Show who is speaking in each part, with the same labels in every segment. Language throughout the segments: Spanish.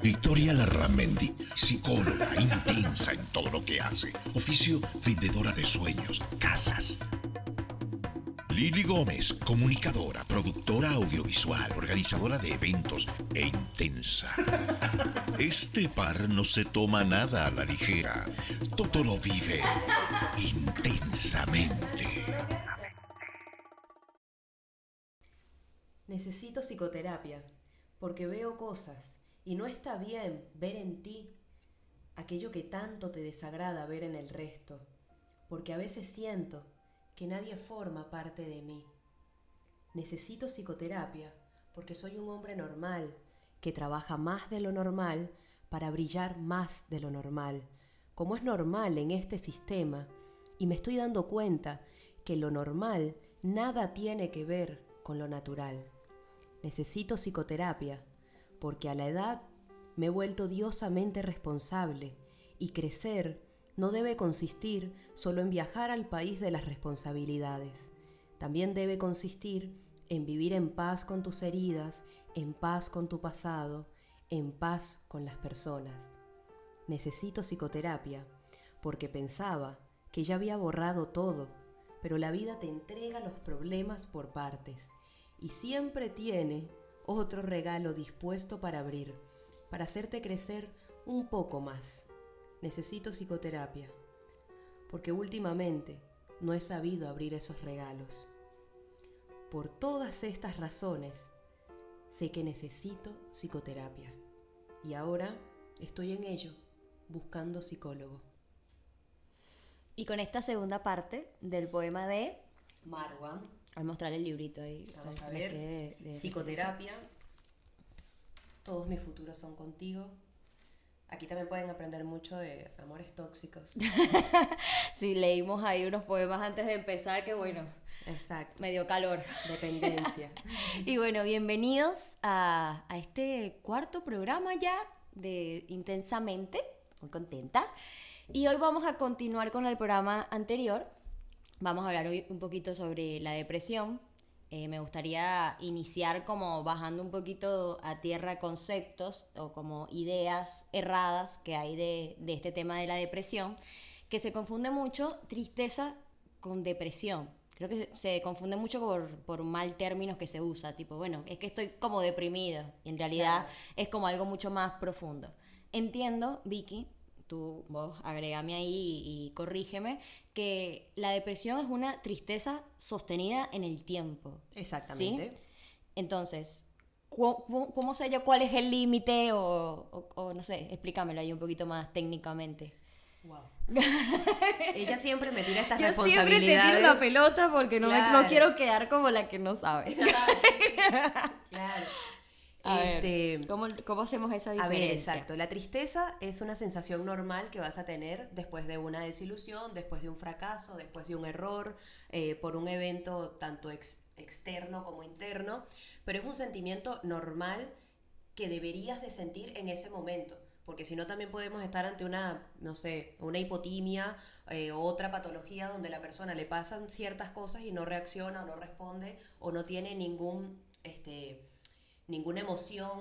Speaker 1: Victoria Larramendi, psicóloga intensa en todo lo que hace. Oficio vendedora de sueños, casas. Lili Gómez, comunicadora, productora audiovisual, organizadora de eventos e intensa. Este par no se toma nada a la ligera. Todo lo vive intensamente.
Speaker 2: Necesito psicoterapia porque veo cosas y no está bien ver en ti aquello que tanto te desagrada ver en el resto, porque a veces siento que nadie forma parte de mí. Necesito psicoterapia porque soy un hombre normal que trabaja más de lo normal para brillar más de lo normal, como es normal en este sistema, y me estoy dando cuenta que lo normal nada tiene que ver con lo natural. Necesito psicoterapia porque a la edad me he vuelto diosamente responsable y crecer no debe consistir solo en viajar al país de las responsabilidades. También debe consistir en vivir en paz con tus heridas, en paz con tu pasado, en paz con las personas. Necesito psicoterapia porque pensaba que ya había borrado todo, pero la vida te entrega los problemas por partes y siempre tiene otro regalo dispuesto para abrir, para hacerte crecer un poco más. Necesito psicoterapia porque últimamente no he sabido abrir esos regalos. Por todas estas razones, sé que necesito psicoterapia y ahora estoy en ello, buscando psicólogo.
Speaker 3: Y con esta segunda parte del poema de
Speaker 2: Marwa,
Speaker 3: al mostrar el librito ahí.
Speaker 2: vamos a ver, psicoterapia, todos mis futuros son contigo. Aquí también pueden aprender mucho de amores tóxicos.
Speaker 3: Sí, leímos ahí unos poemas antes de empezar que bueno,
Speaker 2: Exacto.
Speaker 3: me dio calor.
Speaker 2: Dependencia.
Speaker 3: Y bueno, bienvenidos a este cuarto programa ya de Intensamente, muy contenta. Y hoy vamos a continuar con el programa anterior. Vamos a hablar hoy un poquito sobre la depresión. Me gustaría iniciar como bajando un poquito a tierra conceptos o como ideas erradas que hay de este tema de la depresión, que se confunde mucho tristeza con depresión. Creo que se confunde mucho por mal términos que se usa, tipo, bueno, es que estoy como deprimida, y en realidad
Speaker 2: Claro.
Speaker 3: es como algo mucho más profundo. Entiendo, Vicky, vos agrégame ahí y corrígeme, que la depresión es una tristeza sostenida en el tiempo.
Speaker 2: Exactamente.
Speaker 3: ¿Sí? Entonces, ¿cómo sé yo cuál es el límite? O no sé, explícamelo ahí un poquito más técnicamente.
Speaker 2: Wow. Ella siempre me tira estas
Speaker 3: Yo siempre te
Speaker 2: responsabilidades.
Speaker 3: tiro la pelota porque no
Speaker 2: Claro.
Speaker 3: quiero quedar como la que no sabe.
Speaker 2: Claro.
Speaker 3: A ver, ¿cómo hacemos esa
Speaker 2: A
Speaker 3: diferencia?
Speaker 2: ver, exacto. La tristeza es una sensación normal que vas a tener después de una desilusión, después de un fracaso, después de un error, por un evento tanto externo como interno, pero es un sentimiento normal que deberías de sentir en ese momento, porque si no también podemos estar ante una, no sé, una hipotimia o otra patología donde la persona le pasan ciertas cosas y no reacciona o no responde o no tiene ninguna emoción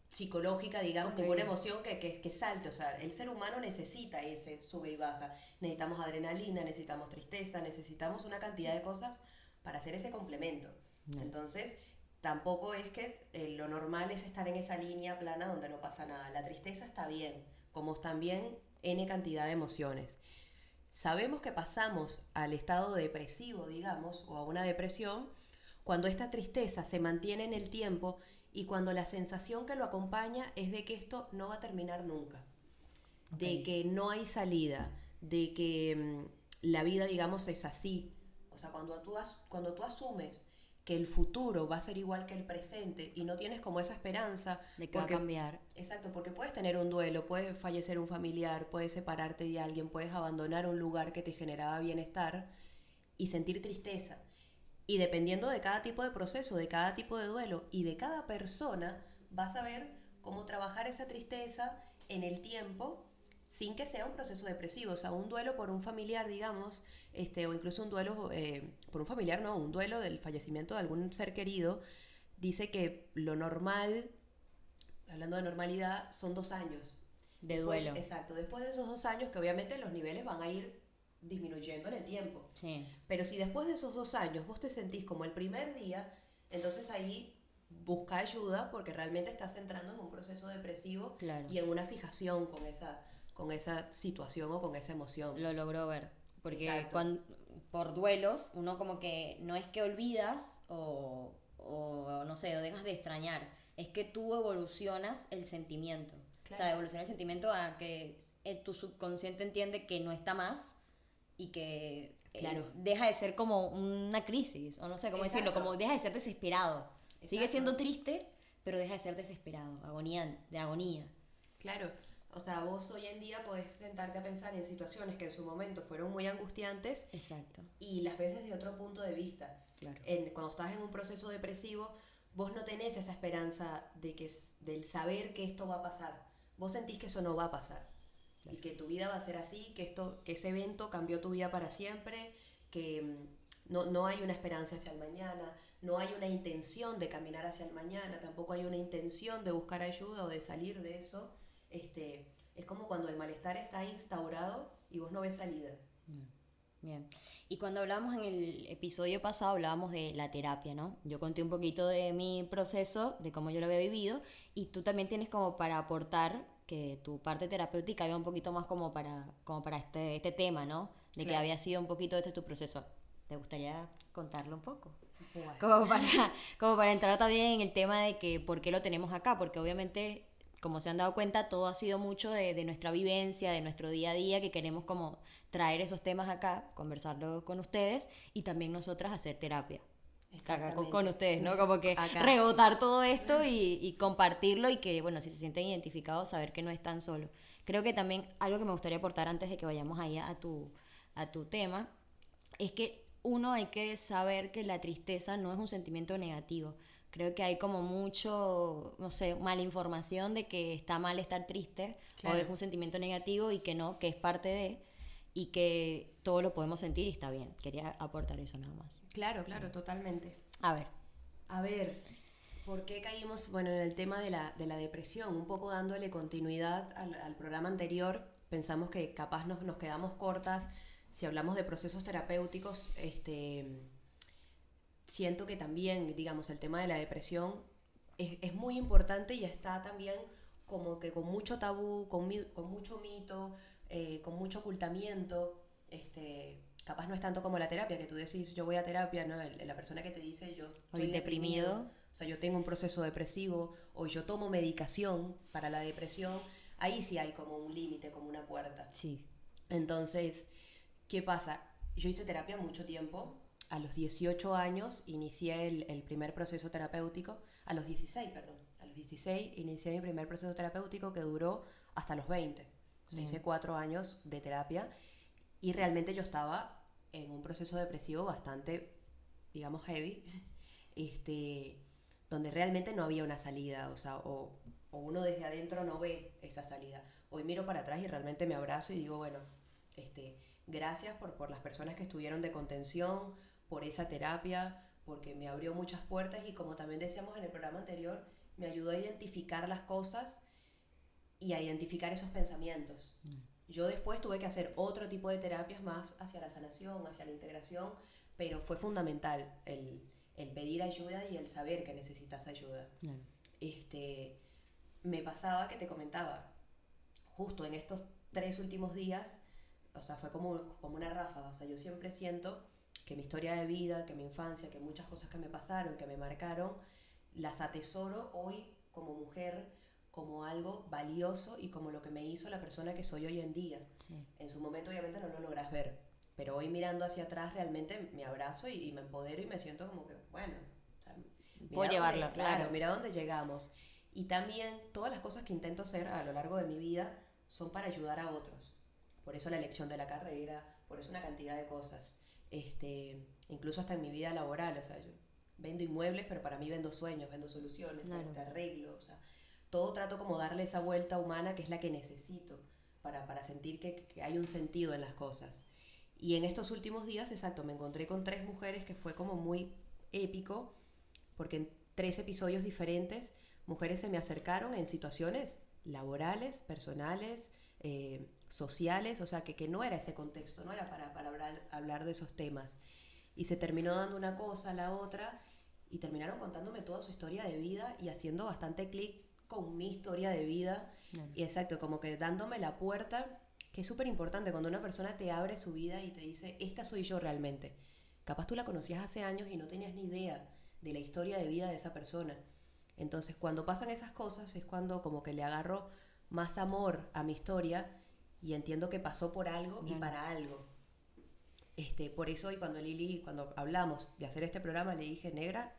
Speaker 2: psicológica, digamos,
Speaker 3: Ok.
Speaker 2: ninguna emoción que salte. O sea, el ser humano necesita ese sube y baja. Necesitamos adrenalina, necesitamos tristeza, necesitamos una cantidad de cosas para hacer ese complemento.
Speaker 3: No.
Speaker 2: Entonces, tampoco es que lo normal es estar en esa línea plana donde no pasa nada. La tristeza está bien, como también N cantidad de emociones. Sabemos que pasamos al estado depresivo, digamos, o a una depresión, cuando esta tristeza se mantiene en el tiempo y cuando la sensación que lo acompaña es de que esto no va a terminar nunca, de que no hay salida, de que la vida, digamos, es así. O sea, cuando tú asumes que el futuro va a ser igual que el presente y no tienes como esa esperanza
Speaker 3: De que va a cambiar.
Speaker 2: Exacto, porque puedes tener un duelo, puedes fallecer un familiar, puedes separarte de alguien, puedes abandonar un lugar que te generaba bienestar y sentir tristeza. Y dependiendo de cada tipo de proceso, de cada tipo de duelo y de cada persona, vas a ver cómo trabajar esa tristeza en el tiempo sin que sea un proceso depresivo. O sea, un duelo por un familiar, digamos, o incluso un duelo por un familiar, no, un duelo del fallecimiento de algún ser querido, dice que lo normal hablando de normalidad, son 2 años.
Speaker 3: De
Speaker 2: Después,
Speaker 3: duelo.
Speaker 2: exacto, después de esos 2 años, que obviamente los niveles van a ir disminuyendo en el tiempo.
Speaker 3: Sí,
Speaker 2: Pero si después de esos 2 años vos te sentís como el primer día, entonces ahí busca ayuda porque realmente estás entrando en un proceso depresivo
Speaker 3: claro.
Speaker 2: y en una fijación con esa situación o con esa emoción.
Speaker 3: Lo logró ver. Porque
Speaker 2: Exacto.
Speaker 3: por duelos, uno como que no es que olvidas o no sé, o dejas de extrañar. Es que tú evolucionas el sentimiento. O sea,
Speaker 2: Claro.
Speaker 3: evoluciona el sentimiento a que tu subconsciente entiende que no está más y que
Speaker 2: Claro.
Speaker 3: deja de ser como una crisis, o no sé cómo decirlo,
Speaker 2: Exacto.
Speaker 3: como deja de ser desesperado. Sigue
Speaker 2: Exacto.
Speaker 3: siendo triste, pero deja de ser desesperado, de agonía.
Speaker 2: Claro, o sea, vos hoy en día podés sentarte a pensar en situaciones que en su momento fueron muy angustiantes
Speaker 3: Exacto,
Speaker 2: y las ves desde otro punto de vista.
Speaker 3: claro.
Speaker 2: Cuando estás en un proceso depresivo, vos no tenés esa esperanza del saber que esto va a pasar. Vos sentís que eso no va a pasar y que tu vida va a ser así, que ese evento cambió tu vida para siempre, que no hay una esperanza hacia el mañana, no hay una intención de caminar hacia el mañana, tampoco hay una intención de buscar ayuda o de salir de eso. Es como cuando el malestar está instaurado y vos no ves salida.
Speaker 3: Bien. Y cuando hablábamos en el episodio pasado, hablábamos de la terapia, ¿no? Yo conté un poquito de mi proceso, de cómo yo lo había vivido, y tú también tienes como para aportar que tu parte terapéutica iba un poquito más como para este tema, ¿no? De que
Speaker 2: Claro.
Speaker 3: había sido un poquito ese tu proceso. ¿Te gustaría contarlo un poco?
Speaker 2: Bueno.
Speaker 3: Como para, como para entrar también en el tema de que por qué lo tenemos acá, porque obviamente, como se han dado cuenta, todo ha sido mucho de nuestra vivencia, de nuestro día a día, que queremos como traer esos temas acá, conversarlo con ustedes y también nosotras hacer terapia. Acá con ustedes, ¿no? Como que
Speaker 2: Acá.
Speaker 3: rebotar todo esto y compartirlo y que, bueno, si se sienten identificados, saber que no están solos. Creo que también algo que me gustaría aportar antes de que vayamos ahí a tu tema es que uno hay que saber que la tristeza no es un sentimiento negativo. Creo que hay como mucho, no sé, mala información de que está mal estar triste
Speaker 2: Claro.
Speaker 3: o es un sentimiento negativo y que no, que es parte de y que todo lo podemos sentir y está bien. Quería aportar eso nada más.
Speaker 2: Claro, claro, totalmente.
Speaker 3: A ver,
Speaker 2: A ver, ¿por qué caímos, bueno, en el tema de la depresión? Un poco dándole continuidad al programa anterior, pensamos que capaz nos quedamos cortas si hablamos de procesos terapéuticos. Siento que también, digamos, el tema de la depresión es muy importante y está también como que con mucho tabú, con mucho mito, con mucho ocultamiento. Capaz no es tanto como la terapia, que tú decís, yo voy a terapia, ¿no? La persona que te dice, yo estoy deprimido, o sea, yo tengo un proceso depresivo, o yo tomo medicación para la depresión, ahí sí hay como un límite, como una puerta.
Speaker 3: sí.
Speaker 2: Entonces, ¿qué pasa? Yo hice terapia mucho tiempo. A los 18 años inicié el primer proceso terapéutico. A los 16, perdón. A los 16 inicié mi primer proceso terapéutico que duró hasta los 20. O sea, hice 4 años de terapia y realmente yo estaba en un proceso depresivo bastante, digamos, heavy, donde realmente no había una salida, o sea, o uno desde adentro no ve esa salida. Hoy miro para atrás y realmente me abrazo y digo, bueno, gracias por las personas que estuvieron de contención, por esa terapia, porque me abrió muchas puertas y como también decíamos en el programa anterior, me ayudó a identificar las cosas y a identificar esos pensamientos. Yo después tuve que hacer otro tipo de terapias más hacia la sanación, hacia la integración, pero fue fundamental el pedir ayuda y el saber que necesitas ayuda.
Speaker 3: Claro.
Speaker 2: Me pasaba que te comentaba, justo en estos 3 últimos días, o sea, fue como una ráfaga. O sea, yo siempre siento que mi historia de vida, que mi infancia, que muchas cosas que me pasaron, que me marcaron, las atesoro hoy como mujer, como algo valioso y como lo que me hizo la persona que soy hoy en día.
Speaker 3: Sí.
Speaker 2: En su momento obviamente no lo logras ver, pero hoy mirando hacia atrás realmente me abrazo y me empodero y me siento como que, bueno, o sea,
Speaker 3: Puedo llevarlo, claro.
Speaker 2: mira dónde llegamos. Y también todas las cosas que intento hacer a lo largo de mi vida son para ayudar a otros. Por eso la elección de la carrera, por eso una cantidad de cosas. Incluso hasta en mi vida laboral, o sea, yo vendo inmuebles, pero para mí vendo sueños, vendo soluciones,
Speaker 3: Claro.
Speaker 2: te arreglo, o sea, todo trato como darle esa vuelta humana que es la que necesito para sentir que hay un sentido en las cosas. Y en estos últimos días, exacto, me encontré con 3 mujeres que fue como muy épico, porque en 3 episodios diferentes mujeres se me acercaron en situaciones laborales, personales, sociales, o sea, que no era ese contexto, no era para hablar de esos temas. Y se terminó dando una cosa a la otra y terminaron contándome toda su historia de vida y haciendo bastante clic con mi historia de vida. Y exacto, como que dándome la puerta, que es súper importante cuando una persona te abre su vida y te dice, esta soy yo realmente. Capaz tú la conocías hace años y no tenías ni idea de la historia de vida de esa persona. Entonces, cuando pasan esas cosas es cuando como que le agarro más amor a mi historia y entiendo que pasó por algo y para algo. Por eso, y cuando hablamos de hacer este programa, le dije, negra,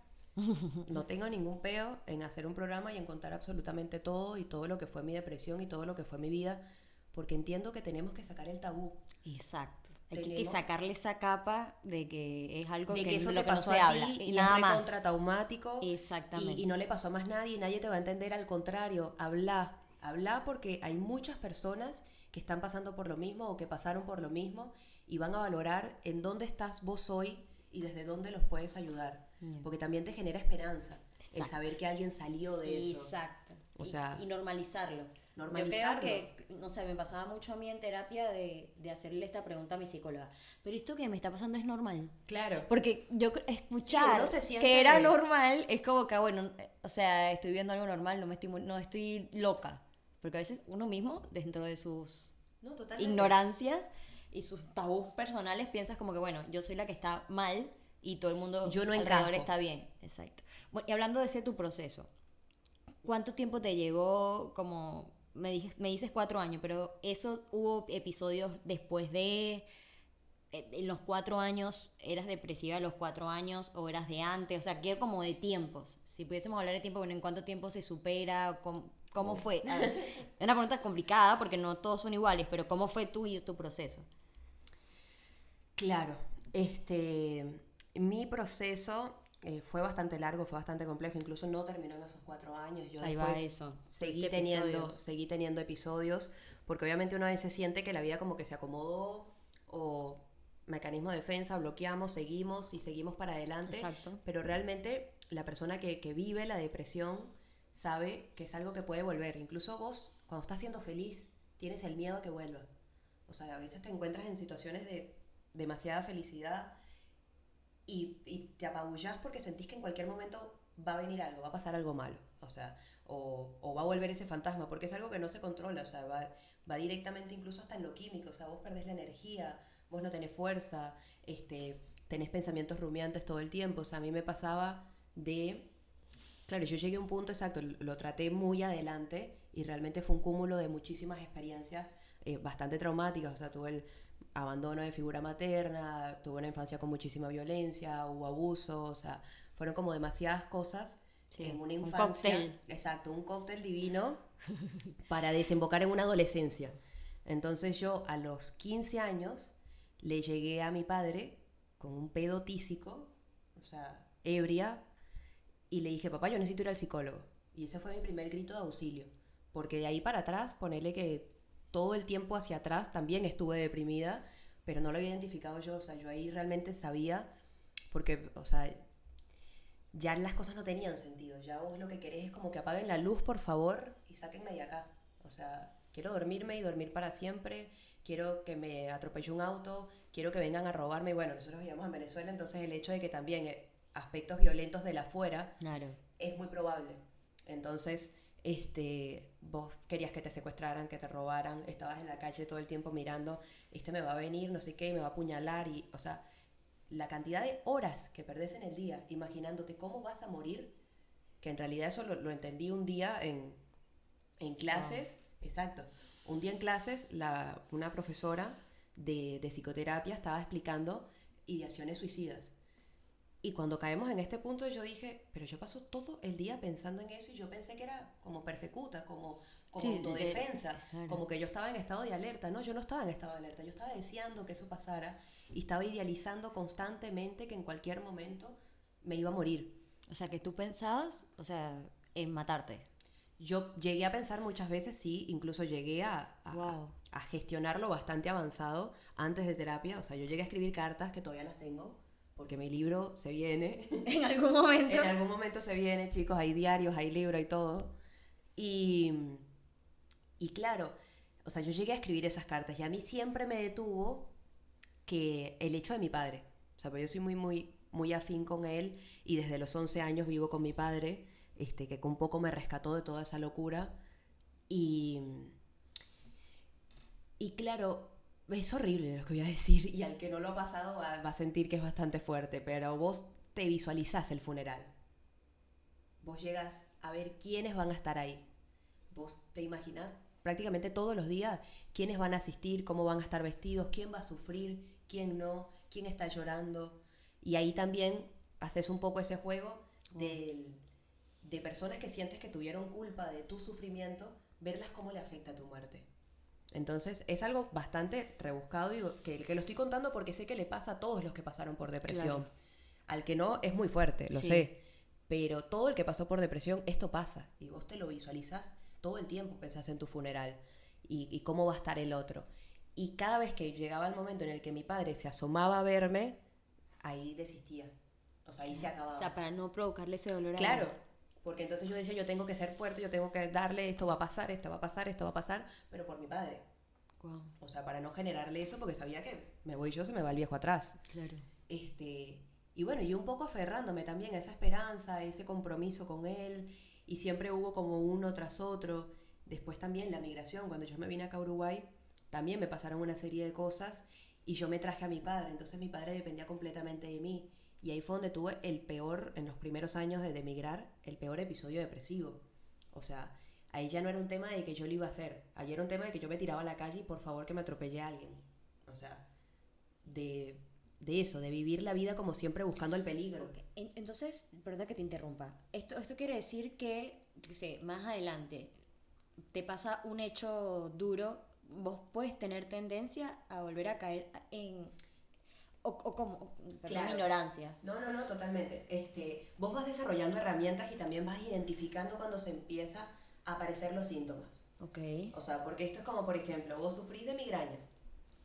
Speaker 2: no tengo ningún peo en hacer un programa y en contar absolutamente todo y todo lo que fue mi depresión y todo lo que fue mi vida, porque entiendo que tenemos que sacar el tabú.
Speaker 3: Exacto. Hay que sacarle esa capa de que es algo
Speaker 2: de
Speaker 3: que
Speaker 2: eso
Speaker 3: es
Speaker 2: te
Speaker 3: lo que no
Speaker 2: pasó
Speaker 3: se
Speaker 2: a
Speaker 3: habla.
Speaker 2: ti
Speaker 3: Y
Speaker 2: y
Speaker 3: nada
Speaker 2: es
Speaker 3: más.
Speaker 2: recontra traumático.
Speaker 3: Exactamente.
Speaker 2: Y no le pasó a más nadie y nadie te va a entender. Al contrario, habla porque hay muchas personas que están pasando por lo mismo o que pasaron por lo mismo y van a valorar en dónde estás vos hoy y desde dónde los puedes ayudar. Porque también te genera esperanza.
Speaker 3: Exacto.
Speaker 2: El saber que alguien salió de eso.
Speaker 3: Exacto.
Speaker 2: O sea,
Speaker 3: y normalizarlo.
Speaker 2: normalizarlo.
Speaker 3: Yo creo que, no sé, me pasaba mucho a mí en terapia de hacerle esta pregunta a mi psicóloga. ¿Pero esto que me está pasando es normal?
Speaker 2: Claro.
Speaker 3: Porque yo escuchar
Speaker 2: uno se siente...
Speaker 3: que era normal es como que, bueno, o sea, estoy viendo algo normal, no estoy loca. Porque a veces uno mismo, dentro de sus ignorancias y sus tabús personales, piensas como que, bueno, yo soy la que está mal y todo el mundo
Speaker 2: yo no
Speaker 3: alrededor
Speaker 2: encajo.
Speaker 3: está bien. Exacto. Bueno, y hablando de ese tu proceso, ¿cuánto tiempo te llevó? Como me dices 4 años, pero eso hubo episodios después de... En los 4 años, ¿eras depresiva a los 4 años o eras de antes? O sea, quiero como de tiempos. Si pudiésemos hablar de tiempo, bueno, ¿en cuánto tiempo se supera? ¿Cómo fue? A ver, es una pregunta complicada porque no todos son iguales, pero ¿cómo fue tu proceso?
Speaker 2: Claro, mi proceso fue bastante largo, fue bastante complejo, incluso no terminó en esos 4 años. Yo
Speaker 3: Ahí va
Speaker 2: después
Speaker 3: eso.
Speaker 2: seguí teniendo episodios, porque obviamente una vez se siente que la vida como que se acomodó o mecanismo de defensa, bloqueamos, seguimos y seguimos para adelante.
Speaker 3: Exacto.
Speaker 2: Pero realmente la persona que vive la depresión sabe que es algo que puede volver. Incluso vos, cuando estás siendo feliz, tienes el miedo a que vuelva. O sea, a veces te encuentras en situaciones de demasiada felicidad y te apabullas porque sentís que en cualquier momento va a venir algo, va a pasar algo malo. O sea, o va a volver ese fantasma, porque es algo que no se controla. O sea, va directamente incluso hasta en lo químico. O sea, vos perdés la energía, vos no tenés fuerza, tenés pensamientos rumiantes todo el tiempo. O sea, a mí me pasaba de... Claro, yo llegué a un punto exacto, lo traté muy adelante y realmente fue un cúmulo de muchísimas experiencias bastante traumáticas. O sea, tuve el abandono de figura materna, tuve una infancia con muchísima violencia, hubo abuso, o sea, fueron como demasiadas cosas en una infancia.
Speaker 3: Un cóctel.
Speaker 2: Exacto, un cóctel divino para desembocar en una adolescencia. Entonces yo a los 15 años le llegué a mi padre con un pedo tísico, o sea, ebria, y le dije, papá, yo necesito ir al psicólogo. Y ese fue mi primer grito de auxilio. Porque de ahí para atrás, ponerle que todo el tiempo hacia atrás también estuve deprimida, pero no lo había identificado yo. O sea, yo ahí realmente sabía, porque, o sea, ya las cosas no tenían sentido. Ya vos lo que querés es como que apaguen la luz, por favor, y sáquenme de acá. O sea, quiero dormirme y dormir para siempre. Quiero que me atropelle un auto.Quiero que vengan a robarme. Y bueno, nosotros vivíamos en Venezuela, entonces el hecho de que también... aspectos violentos de la afuera,
Speaker 3: claro,
Speaker 2: es muy probable. Entonces, vos querías que te secuestraran, que te robaran, estabas en la calle todo el tiempo mirando, me va a venir, no sé qué, me va a apuñalar, y, o sea, la cantidad de horas que perdés en el día imaginándote cómo vas a morir, que en realidad eso lo entendí un día en clases, exacto, un día en clases una profesora de psicoterapia estaba explicando ideaciones suicidas. Y cuando caemos en este punto yo dije, pero yo paso todo el día pensando en eso y yo pensé que era como persecuta, como
Speaker 3: sí,
Speaker 2: autodefensa,
Speaker 3: claro.
Speaker 2: como que yo estaba en estado de alerta. No, yo no estaba en estado de alerta, yo estaba deseando que eso pasara y estaba idealizando constantemente que en cualquier momento me iba a morir.
Speaker 3: O sea, que tú pensabas, o sea, en matarte.
Speaker 2: Yo llegué a pensar muchas veces, sí, incluso llegué
Speaker 3: Wow.
Speaker 2: a gestionarlo bastante avanzado antes de terapia. O sea, yo llegué a escribir cartas que todavía las tengo porque mi libro se viene.
Speaker 3: En algún momento.
Speaker 2: En algún momento se viene, chicos, hay diarios, hay libros, hay todo. Y, y claro, o sea, yo llegué a escribir esas cartas y a mí siempre me detuvo que el hecho de mi padre. O sea, pues yo soy muy afín con él y desde los 11 años vivo con mi padre, que un poco me rescató de toda esa locura. Y, y claro, es horrible lo que voy a decir y al que no lo ha pasado va a sentir que es bastante fuerte, pero vos te visualizás el funeral. Vos llegas a ver quiénes van a estar ahí. Vos te imaginás prácticamente todos los días quiénes van a asistir, cómo van a estar vestidos, quién va a sufrir, quién no, quién está llorando. Y ahí también haces un poco ese juego de personas que sientes que tuvieron culpa de tu sufrimiento, verlas cómo le afecta a tu muerte. Entonces es algo bastante rebuscado y que lo estoy contando porque sé que le pasa a todos los que pasaron por depresión.
Speaker 3: Claro.
Speaker 2: Al que no es muy fuerte, lo
Speaker 3: Sí.
Speaker 2: sé. Pero todo el que pasó por depresión, esto pasa. Y vos te lo visualizás todo el tiempo, pensás en tu funeral y cómo va a estar el otro. Y cada vez que llegaba el momento en el que mi padre se asomaba a verme, ahí desistía. O sea, ahí se acababa.
Speaker 3: O sea, para no provocarle ese dolor a él.
Speaker 2: Claro, porque entonces yo decía, yo tengo que ser fuerte, yo tengo que darle, esto va a pasar, esto va a pasar, esto va a pasar, pero por mi padre.
Speaker 3: Wow.
Speaker 2: O sea, para no generarle eso, porque sabía que me voy yo, se me va el viejo atrás.
Speaker 3: Claro.
Speaker 2: Y bueno, yo un poco aferrándome también a esa esperanza, a ese compromiso con él, y siempre hubo como uno tras otro. Después también la migración, cuando yo me vine acá a Uruguay, también me pasaron una serie de cosas y yo me traje a mi padre, entonces mi padre dependía completamente de mí. Y ahí fue donde tuve el peor, en los primeros años de emigrar, el peor episodio depresivo. O sea, ahí ya no era un tema de que yo lo iba a hacer, ahí era un tema de que yo me tiraba a la calle y por favor que me atropelle a alguien. O sea, de eso, de vivir la vida como siempre buscando el peligro.
Speaker 3: Ok. Entonces, perdón que te interrumpa. Esto quiere decir que, yo qué sé, más adelante te pasa un hecho duro, vos puedes tener tendencia a volver a caer en... O como, perdón,
Speaker 2: Claro.
Speaker 3: mi ignorancia.
Speaker 2: No, totalmente. Vos vas desarrollando herramientas y también vas identificando cuando se empieza a aparecer los síntomas.
Speaker 3: Ok.
Speaker 2: O sea, porque esto es como, por ejemplo, vos sufrís de migraña.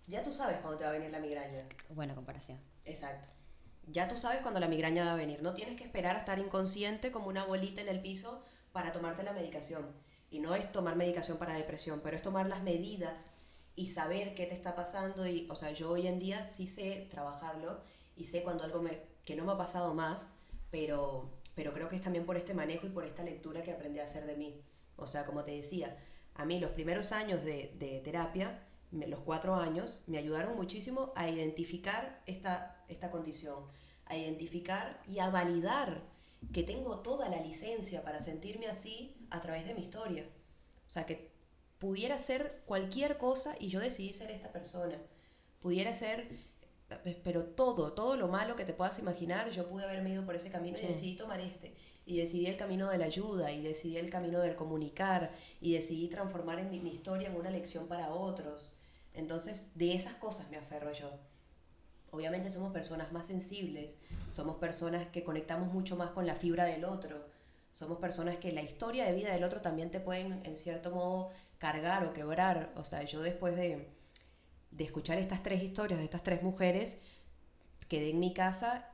Speaker 2: Ya tú sabes cuándo te va a venir la migraña.
Speaker 3: Buena comparación.
Speaker 2: Exacto. Ya tú sabes cuándo la migraña va a venir. No tienes que esperar a estar inconsciente como una bolita en el piso para tomarte la medicación. Y no es tomar medicación para depresión, pero es tomar las medidas y saber qué te está pasando. Y, o sea, yo hoy en día sí sé trabajarlo y sé cuando algo que no me ha pasado más, pero creo que es también por este manejo y por esta lectura que aprendí a hacer de mí. O sea, como te decía, a mí los primeros años de terapia, los 4 años, me ayudaron muchísimo a identificar esta condición, a identificar y a validar que tengo toda la licencia para sentirme así a través de mi historia. O sea, que pudiera ser cualquier cosa y yo decidí ser esta persona. Pudiera ser, pero todo lo malo que te puedas imaginar, yo pude haberme ido por ese camino
Speaker 3: Sí.
Speaker 2: y decidí tomar este. Y decidí el camino de la ayuda, y decidí el camino del comunicar, y decidí transformar mi historia en una lección para otros. Entonces, de esas cosas me aferro yo. Obviamente somos personas más sensibles, somos personas que conectamos mucho más con la fibra del otro, somos personas que la historia de vida del otro también te pueden, en cierto modo, cargar o quebrar. O sea, yo después de escuchar estas 3 historias de estas 3 mujeres, quedé en mi casa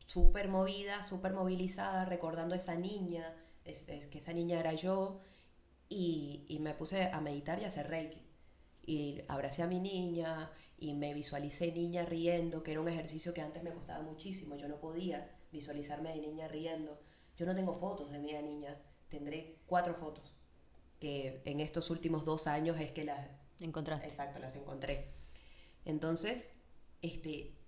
Speaker 2: súper movida, súper movilizada, recordando a esa niña, que esa niña era yo, y me puse a meditar y a hacer reiki. Y abracé a mi niña y me visualicé niña riendo, que era un ejercicio que antes me costaba muchísimo. Yo no podía visualizarme de niña riendo. Yo no tengo fotos de mi niña, tendré 4 fotos, que en estos últimos 2 años es que
Speaker 3: Encontraste.
Speaker 2: exacto, las encontré. Entonces,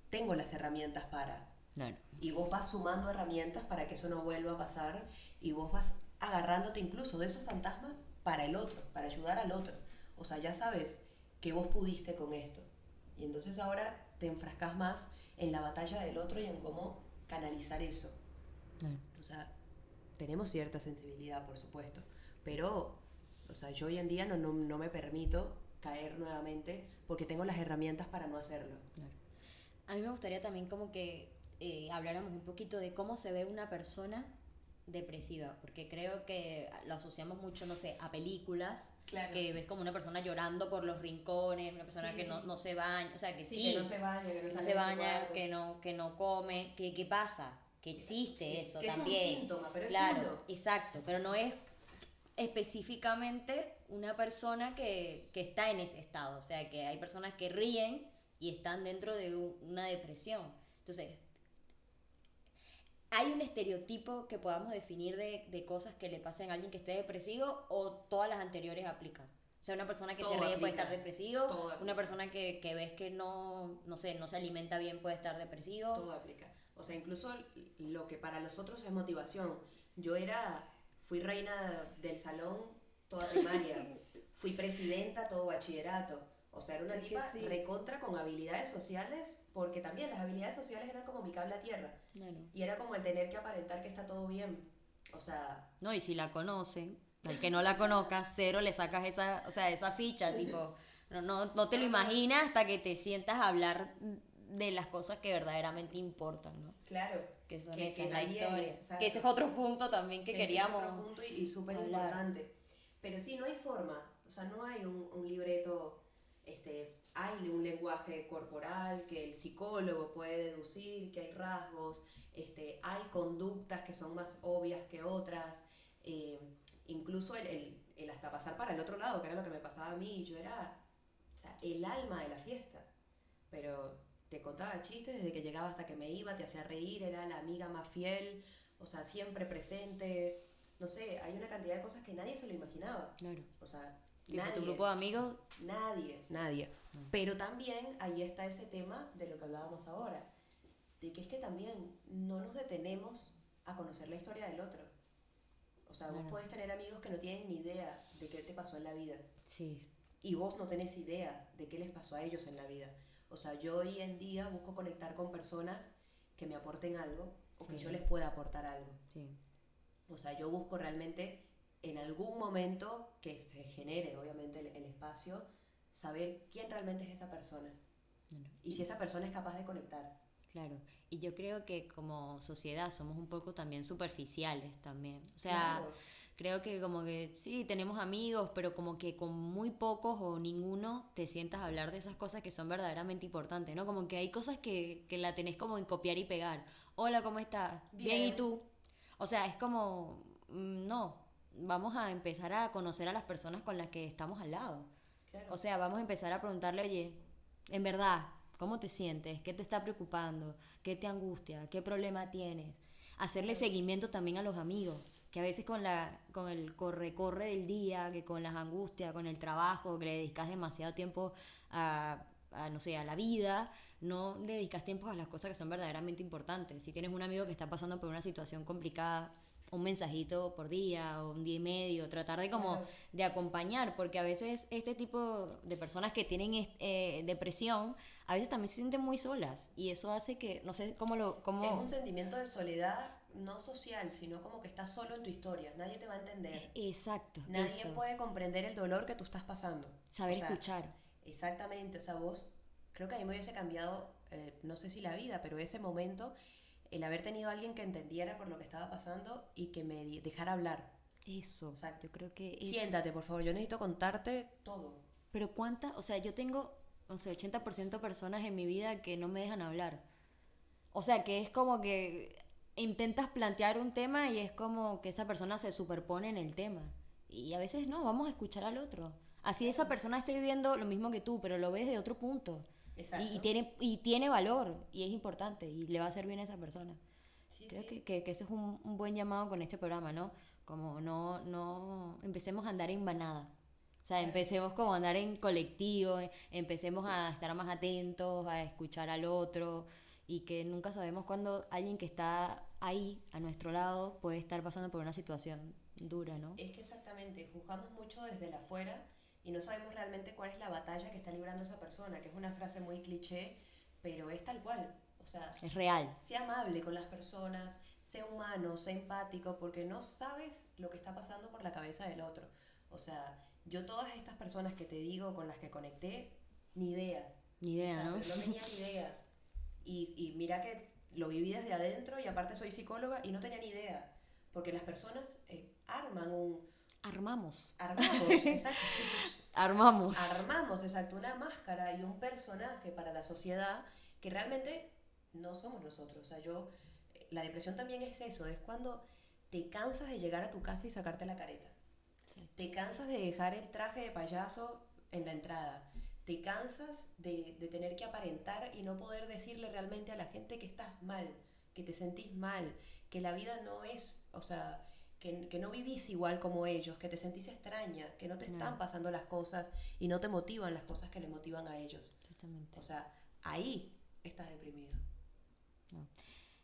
Speaker 2: tengo las herramientas para...
Speaker 3: Claro.
Speaker 2: Y vos vas sumando herramientas para que eso no vuelva a pasar y vos vas agarrándote incluso de esos fantasmas para el otro, para ayudar al otro. O sea, ya sabes que vos pudiste con esto. Y entonces ahora te enfrascas más en la batalla del otro y en cómo canalizar eso.
Speaker 3: Claro.
Speaker 2: O sea, tenemos cierta sensibilidad, por supuesto, pero, o sea, yo hoy en día no me permito caer nuevamente porque tengo las herramientas para no hacerlo.
Speaker 3: Claro. A mí me gustaría también como que habláramos un poquito de cómo se ve una persona depresiva, porque creo que lo asociamos mucho, no sé, a películas,
Speaker 2: Claro.
Speaker 3: que ves como una persona llorando por los rincones, una persona
Speaker 2: Sí,
Speaker 3: que
Speaker 2: sí.
Speaker 3: no se baña, o sea, que
Speaker 2: Sí,
Speaker 3: sí,
Speaker 2: que no se baña, que no
Speaker 3: no
Speaker 2: sale
Speaker 3: se
Speaker 2: de su
Speaker 3: baña,
Speaker 2: cuarto.
Speaker 3: que no come, ¿qué pasa? Que existe eso
Speaker 2: Que es un
Speaker 3: también.
Speaker 2: síntoma, pero es
Speaker 3: claro,
Speaker 2: uno.
Speaker 3: exacto, pero no es específicamente una persona que está en ese estado, o sea, que hay personas que ríen y están dentro de una depresión. Entonces, ¿hay un estereotipo que podamos definir de cosas que le pasen a alguien que esté depresivo o todas las anteriores aplican? O sea, una persona que
Speaker 2: Todo
Speaker 3: se ríe puede
Speaker 2: aplica.
Speaker 3: estar depresivo,
Speaker 2: Todo
Speaker 3: una
Speaker 2: aplica.
Speaker 3: persona que ves que no sé, no se alimenta bien puede estar depresivo.
Speaker 2: Todo aplica. O sea, incluso lo que para los otros es motivación. Fui reina del salón toda primaria, fui presidenta todo bachillerato. O sea, era una
Speaker 3: Es que
Speaker 2: tipa
Speaker 3: sí.
Speaker 2: recontra con habilidades sociales, porque también las habilidades sociales eran como mi cable a tierra.
Speaker 3: Claro.
Speaker 2: Y era como el tener que aparentar que está todo bien. O sea,
Speaker 3: No, y si la conocen, al que no la conozca, cero le sacas esa, o sea, esa ficha, tipo, no te lo imaginas hasta que te sientas a hablar de las cosas que verdaderamente importan, ¿no?
Speaker 2: claro,
Speaker 3: Que son
Speaker 2: que
Speaker 3: esas, la
Speaker 2: también,
Speaker 3: historia.
Speaker 2: exacto.
Speaker 3: Que ese es otro punto también que
Speaker 2: Ese es
Speaker 3: queríamos
Speaker 2: otro punto y súper
Speaker 3: hablar.
Speaker 2: importante. Pero sí, no hay forma, o sea, no hay un libreto, hay un lenguaje corporal que el psicólogo puede deducir, que hay rasgos, hay conductas que son más obvias que otras, incluso el hasta pasar para el otro lado, que era lo que me pasaba a mí, yo era, o sea, el alma de la fiesta, pero te contaba chistes desde que llegaba hasta que me iba, te hacía reír, era la amiga más fiel, o sea, siempre presente. No sé, hay una cantidad de cosas que nadie se lo imaginaba.
Speaker 3: Claro.
Speaker 2: O sea,
Speaker 3: Tipo, tu
Speaker 2: nadie.
Speaker 3: grupo de amigos,
Speaker 2: Nadie. Pero también ahí está ese tema de lo que hablábamos ahora, de que es que también no nos detenemos a conocer la historia del otro. O sea, vos
Speaker 3: Claro.
Speaker 2: podés tener amigos que no tienen ni idea de qué te pasó en la vida.
Speaker 3: sí,
Speaker 2: Y vos no tenés idea de qué les pasó a ellos en la vida. O sea, yo hoy en día busco conectar con personas que me aporten algo o que
Speaker 3: Sí.
Speaker 2: yo les pueda aportar algo.
Speaker 3: sí,
Speaker 2: O sea, yo busco realmente en algún momento que se genere, obviamente, el espacio, saber quién realmente es esa persona
Speaker 3: claro.
Speaker 2: y si esa persona es capaz de conectar.
Speaker 3: Claro, y yo creo que como sociedad somos un poco también superficiales también. O sea,
Speaker 2: Claro.
Speaker 3: creo que como que sí, tenemos amigos, pero como que con muy pocos o ninguno te sientas a hablar de esas cosas que son verdaderamente importantes, ¿no? Como que hay cosas que la tenés como en copiar y pegar. Hola, ¿cómo estás? Bien, ¿y
Speaker 2: Bien.
Speaker 3: tú? O sea, es como, no, vamos a empezar a conocer a las personas con las que estamos al lado.
Speaker 2: Claro.
Speaker 3: O sea, vamos a empezar a preguntarle, oye, en verdad, ¿cómo te sientes? ¿Qué te está preocupando? ¿Qué te angustia? ¿Qué problema tienes? Hacerle seguimiento también a los amigos, que a veces con el corre del día, que con las angustias, con el trabajo, que le dedicas demasiado tiempo no sé, a la vida, no le dedicas tiempo a las cosas que son verdaderamente importantes. Si tienes un amigo que está pasando por una situación complicada, un mensajito por día o un día y medio, tratar de como
Speaker 2: Claro.
Speaker 3: de acompañar, porque a veces este tipo de personas que tienen depresión, a veces también se sienten muy solas y eso hace que, no sé
Speaker 2: Es un sentimiento de soledad no social, sino como que estás solo en tu historia. Nadie te va a entender.
Speaker 3: Exacto,
Speaker 2: Nadie
Speaker 3: eso,
Speaker 2: puede comprender el dolor que tú estás pasando.
Speaker 3: saber
Speaker 2: O sea,
Speaker 3: escuchar.
Speaker 2: exactamente. O sea, vos, creo que a mí me hubiese cambiado, no sé si la vida, pero ese momento, el haber tenido a alguien que entendiera por lo que estaba pasando y que me dejara hablar.
Speaker 3: Eso,
Speaker 2: O sea,
Speaker 3: yo creo que eso.
Speaker 2: siéntate, por favor, yo necesito contarte todo.
Speaker 3: Pero cuántas, o sea, yo tengo, no sé, 80% personas en mi vida que no me dejan hablar. O sea, que es como que intentas plantear un tema y es como que esa persona se superpone en el tema. Y a veces no, vamos a escuchar al otro. Así esa persona esté viviendo lo mismo que tú, pero lo ves de otro punto.
Speaker 2: Exacto.
Speaker 3: Y tiene valor y es importante y le va a hacer bien a esa persona.
Speaker 2: Sí,
Speaker 3: Creo
Speaker 2: sí.
Speaker 3: que eso es un buen llamado con este programa, ¿no? Como no empecemos a andar en manada. O sea, empecemos como a andar en colectivo, empecemos a estar más atentos, a escuchar al otro y que nunca sabemos cuándo alguien que está ahí, a nuestro lado, puede estar pasando por una situación dura, ¿no?
Speaker 2: Es que exactamente, juzgamos mucho desde el afuera y no sabemos realmente cuál es la batalla que está librando esa persona, que es una frase muy cliché, pero es tal cual. O sea,
Speaker 3: Es real.
Speaker 2: sé amable con las personas, sé humano, sé empático, porque no sabes lo que está pasando por la cabeza del otro. O sea, yo todas estas personas que te digo con las que conecté, ni idea.
Speaker 3: Ni
Speaker 2: O
Speaker 3: idea,
Speaker 2: sea,
Speaker 3: ¿no?
Speaker 2: pero no tenía ni idea. Y mira que lo viví desde adentro y aparte soy psicóloga y no tenía ni idea. Porque las personas arman un...
Speaker 3: Armamos.
Speaker 2: Armamos, exacto.
Speaker 3: Armamos.
Speaker 2: Armamos, exacto, una máscara y un personaje para la sociedad que realmente no somos nosotros. O sea, la depresión también es eso, es cuando te cansas de llegar a tu casa y sacarte la careta.
Speaker 3: Sí.
Speaker 2: Te cansas de dejar el traje de payaso en la entrada. Te cansas de tener que aparentar y no poder decirle realmente a la gente que estás mal, que te sentís mal, que la vida no es, o sea, que no vivís igual como ellos, que te sentís extraña, que no te están pasando las cosas y no te motivan las cosas que le motivan a ellos.
Speaker 3: Exactamente.
Speaker 2: O sea, ahí estás deprimido.
Speaker 3: No.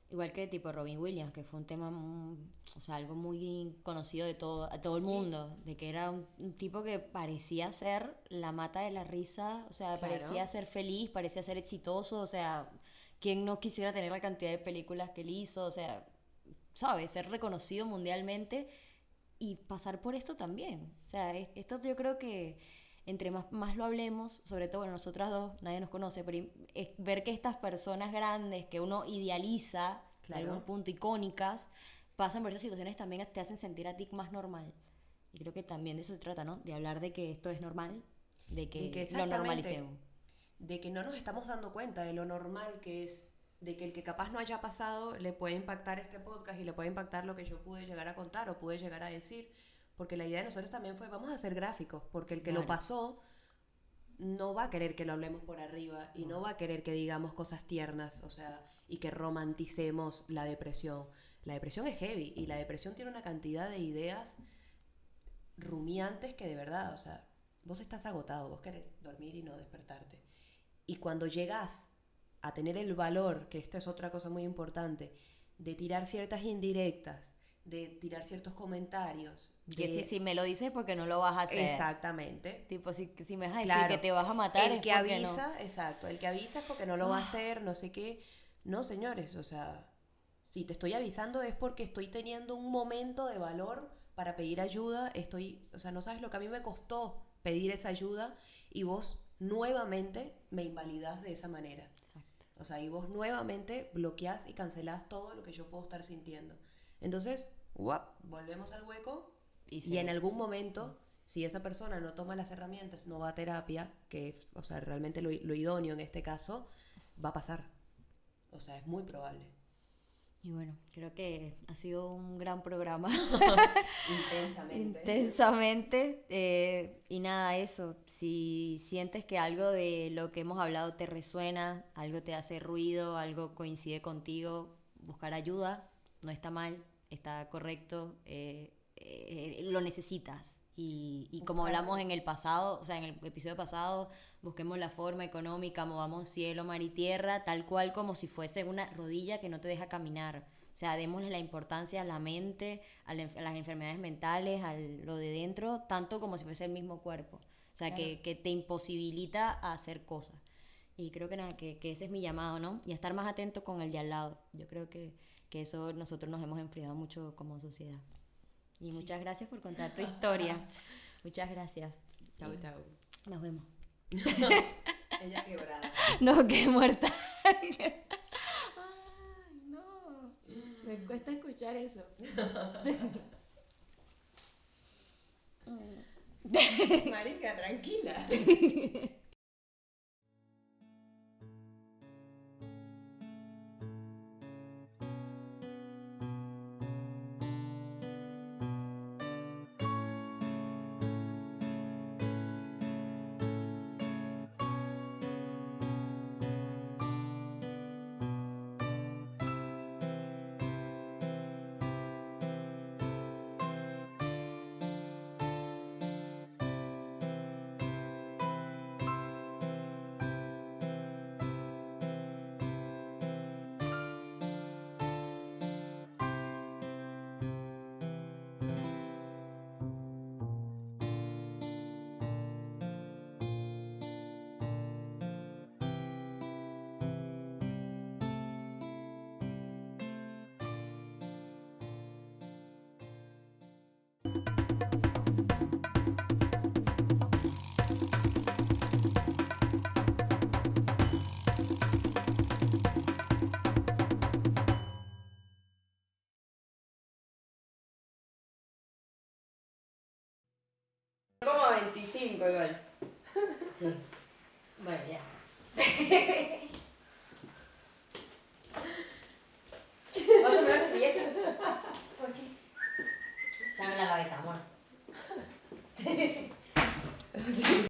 Speaker 3: Igual que tipo Robin Williams, que fue un tema, o sea, algo muy conocido de todo el
Speaker 2: Sí.
Speaker 3: mundo, de que era un tipo que parecía ser la mata de la risa, o sea,
Speaker 2: Claro.
Speaker 3: parecía ser feliz, parecía ser exitoso, o sea, ¿quién no quisiera tener la cantidad de películas que él hizo? O sea, ¿sabes? Ser reconocido mundialmente y pasar por esto también. O sea, esto yo creo que entre más lo hablemos, sobre todo, bueno, nosotras dos, nadie nos conoce, pero es ver que estas personas grandes que uno idealiza, de
Speaker 2: Claro.
Speaker 3: algún punto icónicas, pasan por esas situaciones también te hacen sentir a ti más normal. Y creo que también de eso se trata, ¿no? De hablar de que esto es normal, de que lo
Speaker 2: exactamente,
Speaker 3: normalicemos.
Speaker 2: de que no nos estamos dando cuenta de lo normal que es, de que el que capaz no haya pasado le puede impactar este podcast y le puede impactar lo que yo pude llegar a contar o pude llegar a decir, porque la idea de nosotros también fue, vamos a hacer gráficos, porque el que lo
Speaker 3: Claro.
Speaker 2: pasó no va a querer que lo hablemos por arriba y no va a querer que digamos cosas tiernas, o sea, y que romanticemos la depresión. La depresión es heavy y la depresión tiene una cantidad de ideas rumiantes que de verdad, o sea, vos estás agotado, vos querés dormir y no despertarte. Y cuando llegas a tener el valor, que esta es otra cosa muy importante, de tirar ciertas indirectas, de tirar ciertos comentarios,
Speaker 3: Que si me lo dices porque no lo vas a hacer.
Speaker 2: Exactamente.
Speaker 3: Tipo, si me vas a decir
Speaker 2: Claro,
Speaker 3: que te vas a matar
Speaker 2: el
Speaker 3: es
Speaker 2: que
Speaker 3: porque no.
Speaker 2: avisa, exacto, el que avisa es porque no lo va a hacer, no sé qué. No, señores, o sea, si te estoy avisando es porque estoy teniendo un momento de valor para pedir ayuda, o sea, no sabes lo que a mí me costó pedir esa ayuda y vos nuevamente me invalidás de esa manera.
Speaker 3: Exacto.
Speaker 2: O sea, y vos nuevamente bloqueás y cancelás todo lo que yo puedo estar sintiendo. Entonces, volvemos al hueco y en algún momento, si esa persona no toma las herramientas, no va a terapia, que, o sea, realmente lo idóneo en este caso, va a pasar. O sea, es muy probable.
Speaker 3: Y bueno, creo que ha sido un gran programa.
Speaker 2: Intensamente.
Speaker 3: Intensamente. Y nada, eso. Si sientes que algo de lo que hemos hablado te resuena, algo te hace ruido, algo coincide contigo, buscar ayuda no está mal, está correcto, lo necesitas. Y como hablamos en el pasado, o sea, en el episodio pasado, busquemos la forma económica, movamos cielo, mar y tierra, tal cual como si fuese una rodilla que no te deja caminar. O sea, démosle la importancia a la mente, a las enfermedades mentales, a lo de dentro, tanto como si fuese el mismo cuerpo. O sea,
Speaker 2: Claro.
Speaker 3: que te imposibilita a hacer cosas. Y creo que nada, que ese es mi llamado, ¿no? Y a estar más atento con el de al lado. Yo creo que eso nosotros nos hemos enfriado mucho como sociedad. Y muchas gracias por contar tu historia. Muchas gracias.
Speaker 2: Chau,
Speaker 3: Y
Speaker 2: chau.
Speaker 3: nos vemos.
Speaker 2: Ella quebrada.
Speaker 3: No, qué muerta. Ay, no. Me cuesta escuchar eso.
Speaker 2: Marica, tranquila.
Speaker 3: 25 igual. Sí. Bueno, ya. ¿Vas a poner la servilleta? Oye. Dame la gaveta, amor.